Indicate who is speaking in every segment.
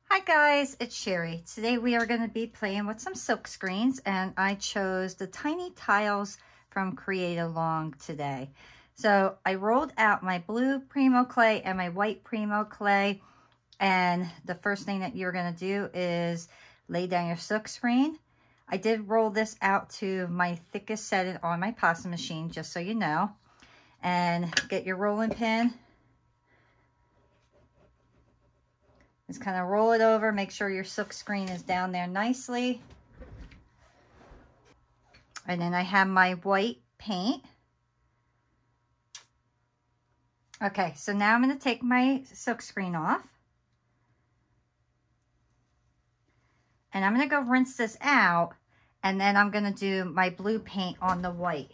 Speaker 1: Hi guys, it's Sherry. Today we are going to be playing with some silk screens, and I chose the tiny tiles from Create Along today. So I rolled out my blue Primo clay and my white Primo clay, and the first thing that you're going to do is lay down your silk screen. I did roll this out to my thickest setting on my pasta machine, just so you know, and get your rolling pin. Just kind of roll it over, make sure your silk screen is down there nicely. And then I have my white paint. Okay, so now I'm going to take my silk screen off. And I'm going to go rinse this out, and then I'm going to do my blue paint on the white.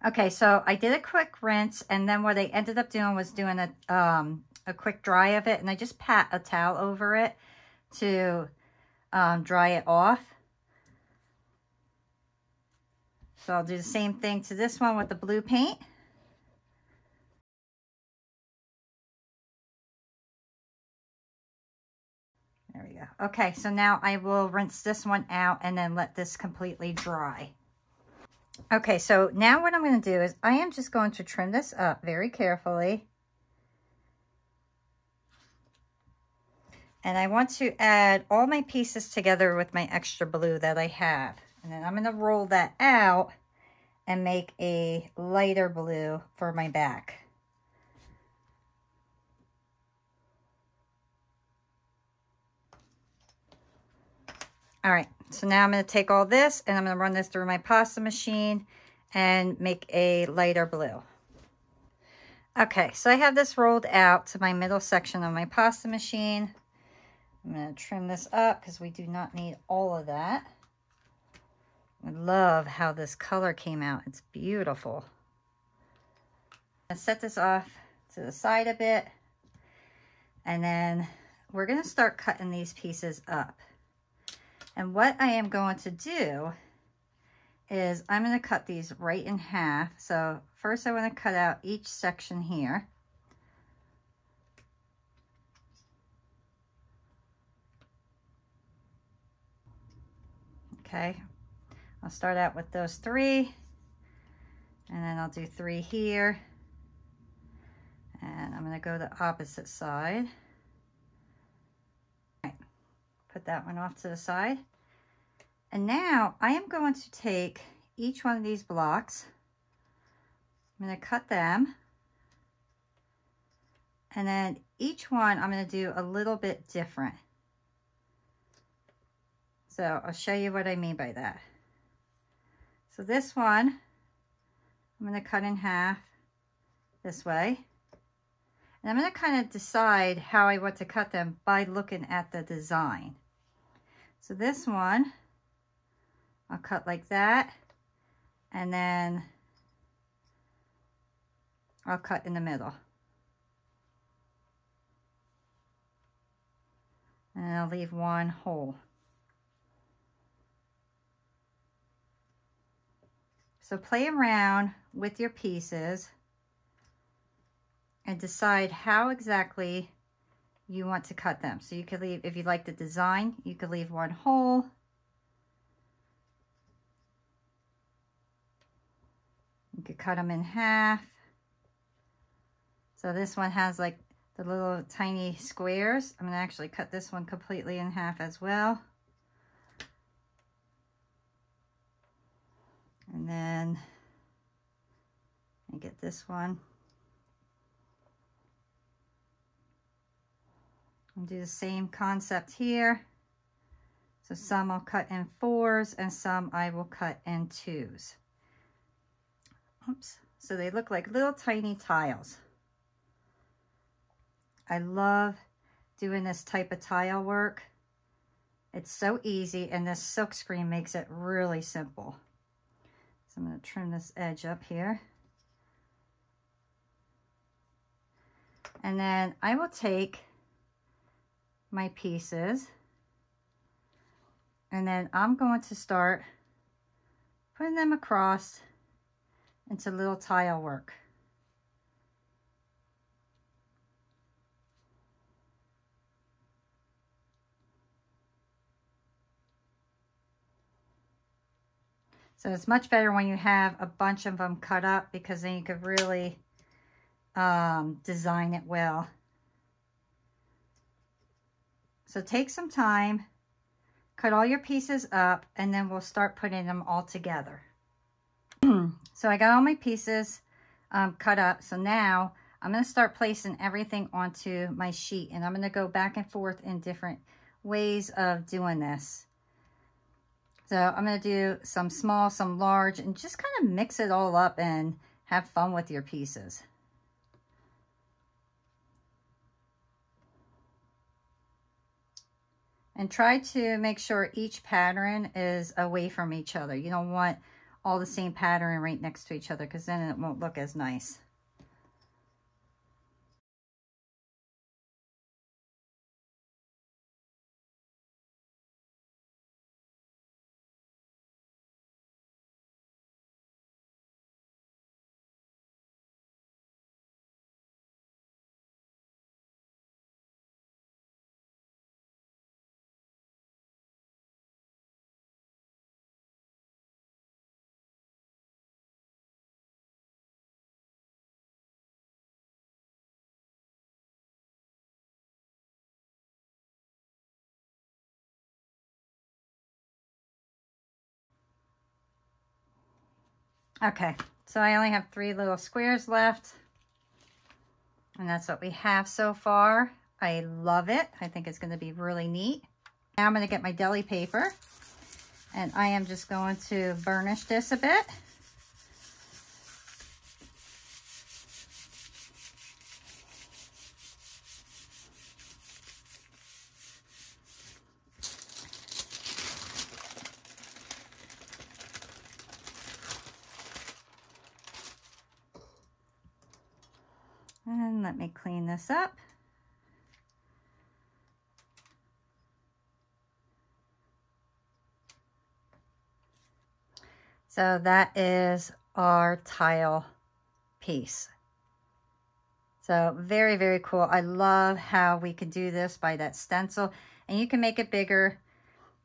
Speaker 1: Okay, so I did a quick rinse, and then what I ended up doing was doing a quick dry of it, and I just pat a towel over it to dry it off. So I'll do the same thing to this one with the blue paint. There we go. Okay, so now I will rinse this one out and then let this completely dry. Okay, so now what I'm going to do is I am just going to trim this up very carefully. And I want to add all my pieces together with my extra blue that I have. And then I'm going to roll that out and make a lighter blue for my back. All right, so now I'm going to take all this and I'm going to run this through my pasta machine and make a lighter blue. Okay, so I have this rolled out to my middle section of my pasta machine. I'm going to trim this up because we do not need all of that. I love how this color came out. It's beautiful. I'm going to set this off to the side a bit. And then we're going to start cutting these pieces up. And what I am going to do is I'm going to cut these right in half. So first I want to cut out each section here. Okay, I'll start out with those 3, and then I'll do 3 here. And I'm going to go the opposite side. Put that one off to the side. And now I am going to take each one of these blocks. I'm going to cut them. And then each one I'm going to do a little bit different. So I'll show you what I mean by that. So this one, I'm going to cut in half this way. And I'm going to kind of decide how I want to cut them by looking at the design. So this one, I'll cut like that, and then I'll cut in the middle. And I'll leave one hole. So play around with your pieces and decide how exactly you want to cut them. So you could leave, if you like the design, you could leave one hole. You could cut them in half. So this one has like the little tiny squares. I'm going to actually cut this one completely in half as well. And then I get this one. I'll do the same concept here. So some I'll cut in 4s and some I will cut in 2s. Oops. So they look like little tiny tiles. I love doing this type of tile work. It's so easy, and this silk screen makes it really simple. So I'm going to trim this edge up here. And then I will take my pieces, and then I'm going to start putting them across into little tile work. So it's much better when you have a bunch of them cut up, because then you could really design it well. So take some time, cut all your pieces up, and then we'll start putting them all together. So I got all my pieces cut up. So now I'm going to start placing everything onto my sheet, and I'm going to go back and forth in different ways of doing this. So I'm going to do some small, some large, and just kind of mix it all up and have fun with your pieces. And try to make sure each pattern is away from each other. You don't want all the same pattern right next to each other, because then it won't look as nice. Okay, so I only have 3 little squares left, and that's what we have so far. I love it. I think it's going to be really neat. Now I'm going to get my deli paper, and I am just going to burnish this a bit. And let me clean this up. So that is our tile piece. So very, very cool. I love how we could do this by that stencil, and you can make it bigger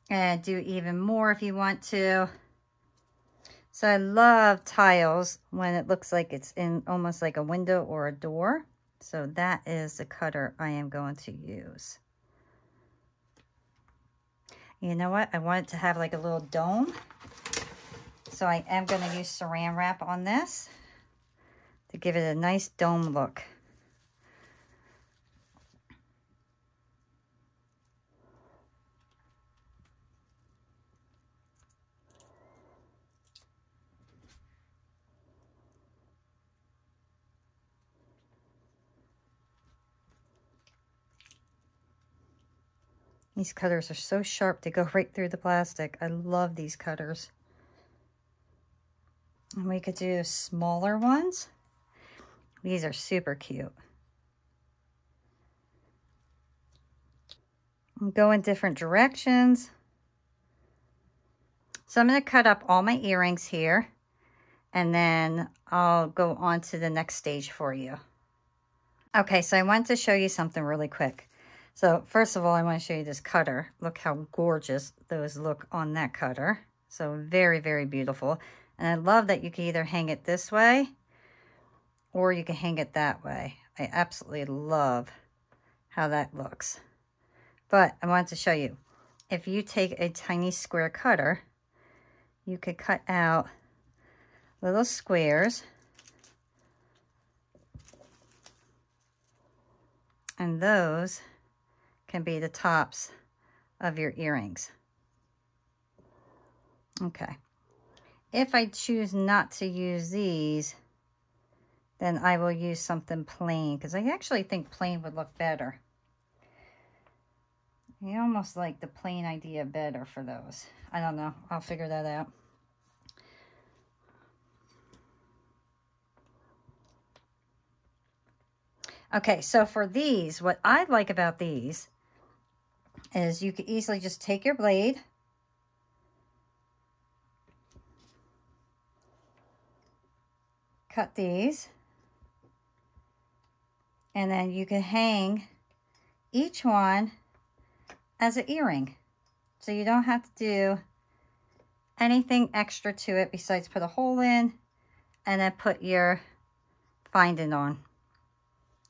Speaker 1: and do even more if you want to. So I love tiles when it looks like it's in almost like a window or a door. So that is the cutter I am going to use. You know what? I want it to have like a little dome. So I am going to use saran wrap on this to give it a nice dome look. These cutters are so sharp, they go right through the plastic. I love these cutters. And we could do smaller ones. These are super cute. And go in different directions. So I'm going to cut up all my earrings here, and then I'll go on to the next stage for you. Okay, so I want to show you something really quick. So first of all, I want to show you this cutter. Look how gorgeous those look on that cutter. So very, very beautiful. And I love that you can either hang it this way or you can hang it that way. I absolutely love how that looks. But I wanted to show you, if you take a tiny square cutter, you could cut out little squares. And those can be the tops of your earrings. Okay. If I choose not to use these, then I will use something plain, because I actually think plain would look better. I almost like the plain idea better for those. I don't know. I'll figure that out. Okay, so for these, what I like about these is you could easily just take your blade, cut these, and then you can hang each one as an earring. So you don't have to do anything extra to it besides put a hole in and then put your finding on.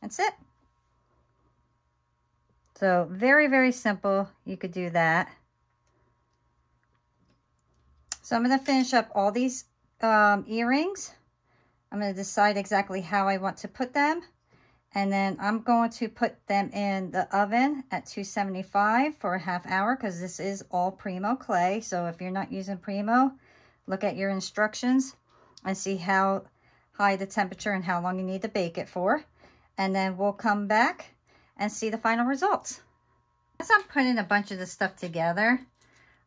Speaker 1: That's it. So very, very simple. You could do that. So I'm going to finish up all these earrings. I'm going to decide exactly how I want to put them. And then I'm going to put them in the oven at 275 for a half hour because this is all Primo clay. So if you're not using Primo, look at your instructions and see how high the temperature and how long you need to bake it for. And then we'll come back and see the final results. As I'm putting a bunch of this stuff together,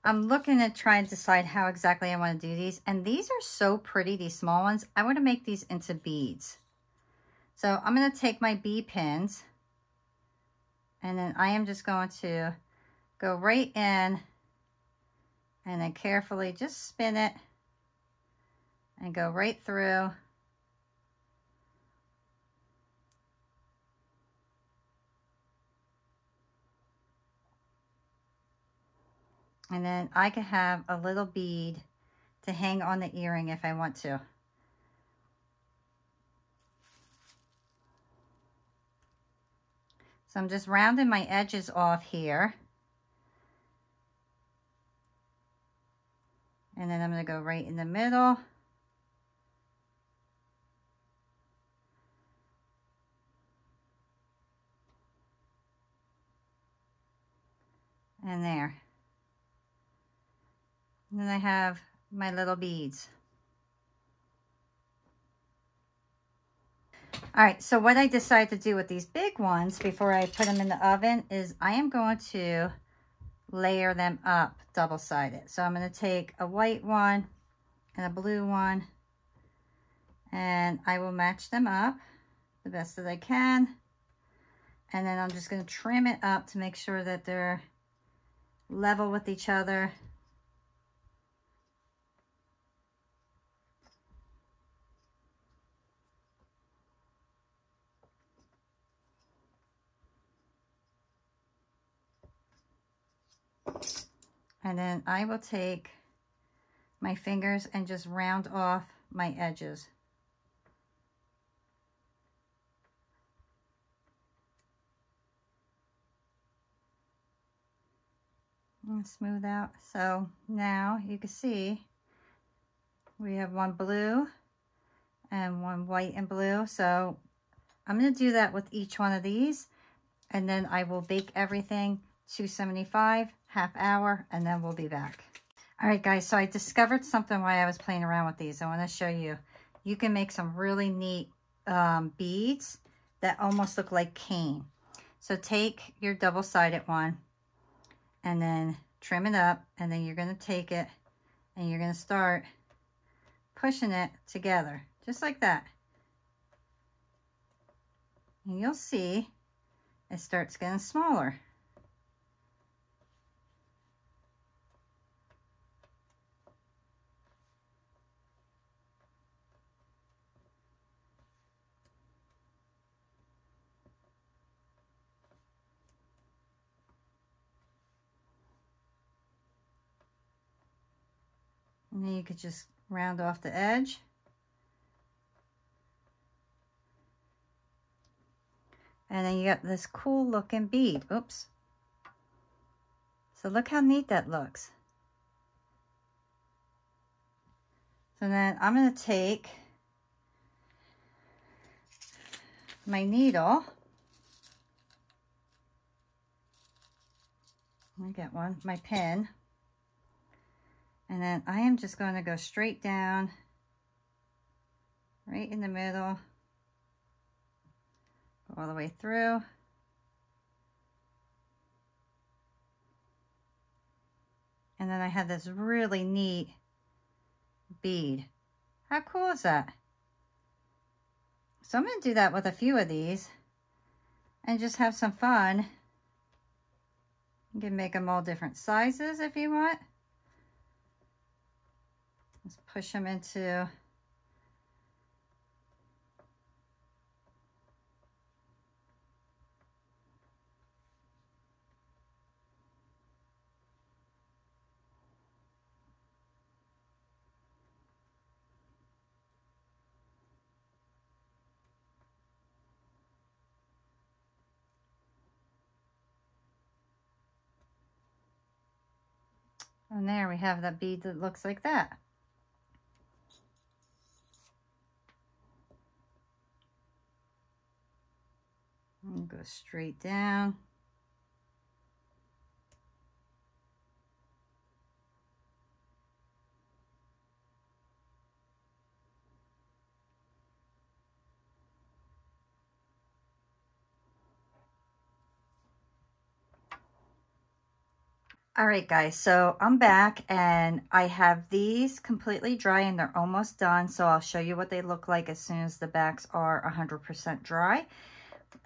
Speaker 1: I'm looking to try and decide how exactly I want to do these. And these are so pretty, these small ones. I want to make these into beads. So I'm going to take my bead pins and then I am just going to go right in and then carefully just spin it and go right through. And then I can have a little bead to hang on the earring if I want to. So I'm just rounding my edges off here. And then I'm going to go right in the middle. And there. And then I have my little beads. All right, so what I decided to do with these big ones before I put them in the oven is I am going to layer them up double-sided. So I'm going to take a white one and a blue one, and I will match them up the best that I can. And then I'm just going to trim it up to make sure that they're level with each other. And then I will take my fingers and just round off my edges. And smooth out. So now you can see we have one blue and one white and blue. So I'm going to do that with each one of these, and then I will bake everything 275, half hour, and then we'll be back. All right, guys, so I discovered something while I was playing around with these. I want to show you. You can make some really neat beads that almost look like cane. So take your double-sided one and then trim it up, and then you're going to take it and you're going to start pushing it together, just like that. And you'll see it starts getting smaller. And then you could just round off the edge. And then you got this cool looking bead. Oops. So look how neat that looks. So then I'm going to take my needle. Let me get one, my pin. And then I am just going to go straight down, right in the middle, go all the way through. And then I have this really neat bead. How cool is that? So I'm going to do that with a few of these and just have some fun. You can make them all different sizes if you want. Just push them into And there we have that bead that looks like that. And go straight down. All right, guys, so I'm back and I have these completely dry and they're almost done. So I'll show you what they look like as soon as the backs are 100% dry.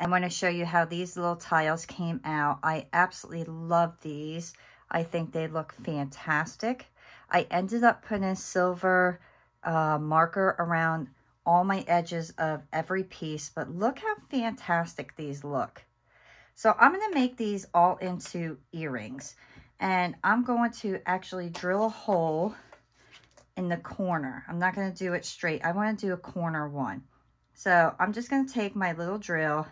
Speaker 1: I'm going to show you how these little tiles came out. I absolutely love these. I think they look fantastic. I ended up putting silver marker around all my edges of every piece, but look how fantastic these look. So I'm going to make these all into earrings. And I'm going to actually drill a hole in the corner. I'm not going to do it straight. I want to do a corner one. So I'm just going to take my little drill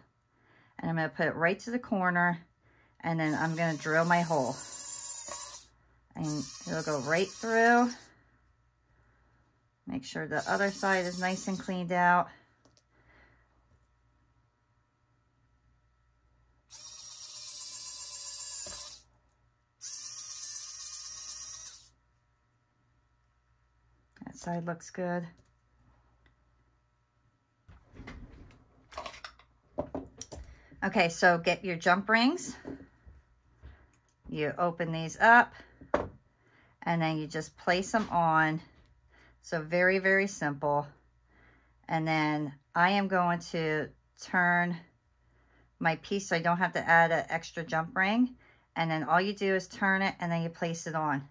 Speaker 1: and I'm going to put it right to the corner. And then I'm going to drill my hole. And it'll go right through. Make sure the other side is nice and cleaned out. Side looks good. Okay, so get your jump rings. You open these up and then you just place them on. So very, very simple. And then I am going to turn my piece so I don't have to add an extra jump ring. And then all you do is turn it and then you place it on.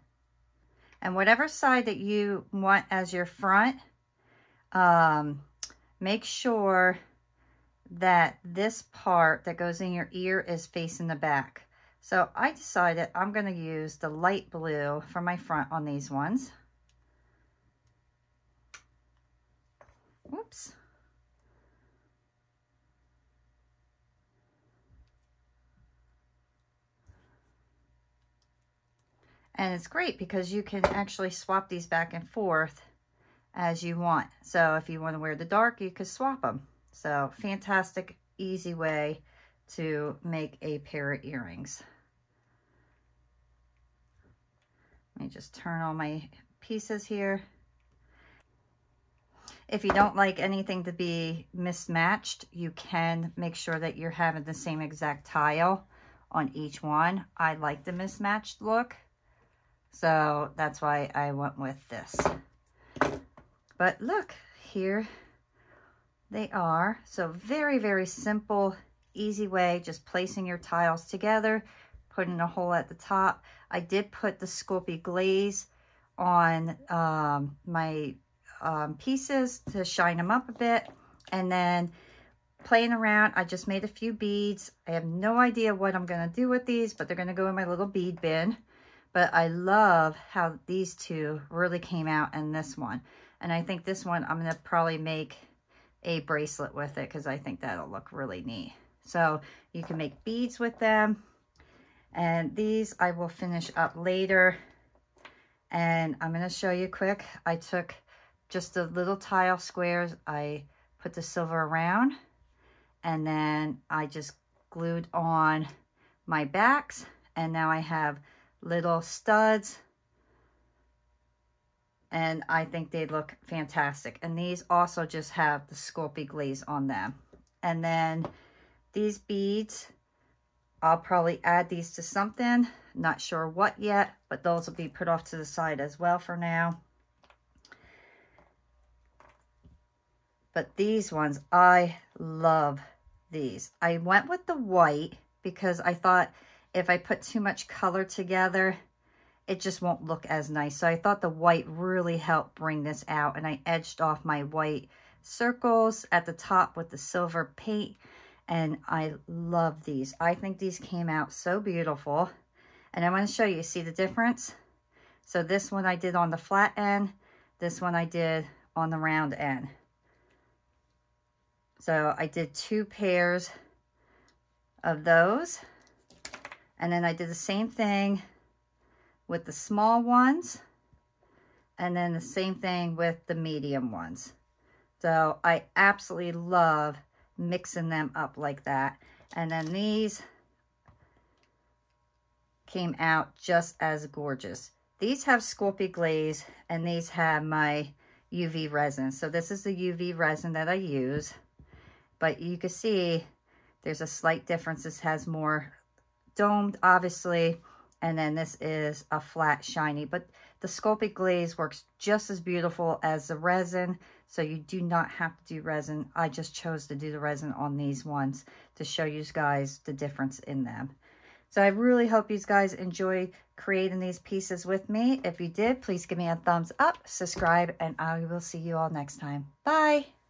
Speaker 1: And whatever side that you want as your front, make sure that this part that goes in your ear is facing the back. So I decided I'm going to use the light blue for my front on these ones. Whoops. And it's great because you can actually swap these back and forth as you want. So if you want to wear the dark, you could swap them. So fantastic, easy way to make a pair of earrings. Let me just turn all my pieces here. If you don't like anything to be mismatched, you can make sure that you're having the same exact tile on each one. I like the mismatched look. So that's why I went with this. But look, here they are. So very, very simple, easy way, just placing your tiles together, putting a hole at the top. I did put the Sculpey glaze on my pieces to shine them up a bit. And then playing around, I just made a few beads. I have no idea what I'm going to do with these, but they're going to go in my little bead bin. But I love how these two really came out in this one. And I think this one, I'm going to probably make a bracelet with it because I think that'll look really neat. So you can make beads with them. And these I will finish up later. And I'm going to show you quick. I took just the little tile squares. I put the silver around. And then I just glued on my backs. And now I have little studs, and I think they look fantastic. And these also just have the Sculpey glaze on them. And then these beads, I'll probably add these to something, not sure what yet, but those will be put off to the side as well for now. But these ones, I love these. I went with the white because I thought if I put too much color together, it just won't look as nice. So I thought the white really helped bring this out. And I edged off my white circles at the top with the silver paint. And I love these. I think these came out so beautiful. And I'm going to show you, see the difference? So this one I did on the flat end. This one I did on the round end. So I did 2 pairs of those. And then I did the same thing with the small ones, and then the same thing with the medium ones. So I absolutely love mixing them up like that. And then these came out just as gorgeous. These have Sculpey glaze, and these have my UV resin. So this is the UV resin that I use, but you can see there's a slight difference. This has more domed, obviously, and then this is a flat, shiny, but the Sculpey glaze works just as beautiful as the resin, so you do not have to do resin. I just chose to do the resin on these ones to show you guys the difference in them. So I really hope you guys enjoy creating these pieces with me. If you did, please give me a thumbs up, subscribe, and I will see you all next time. Bye!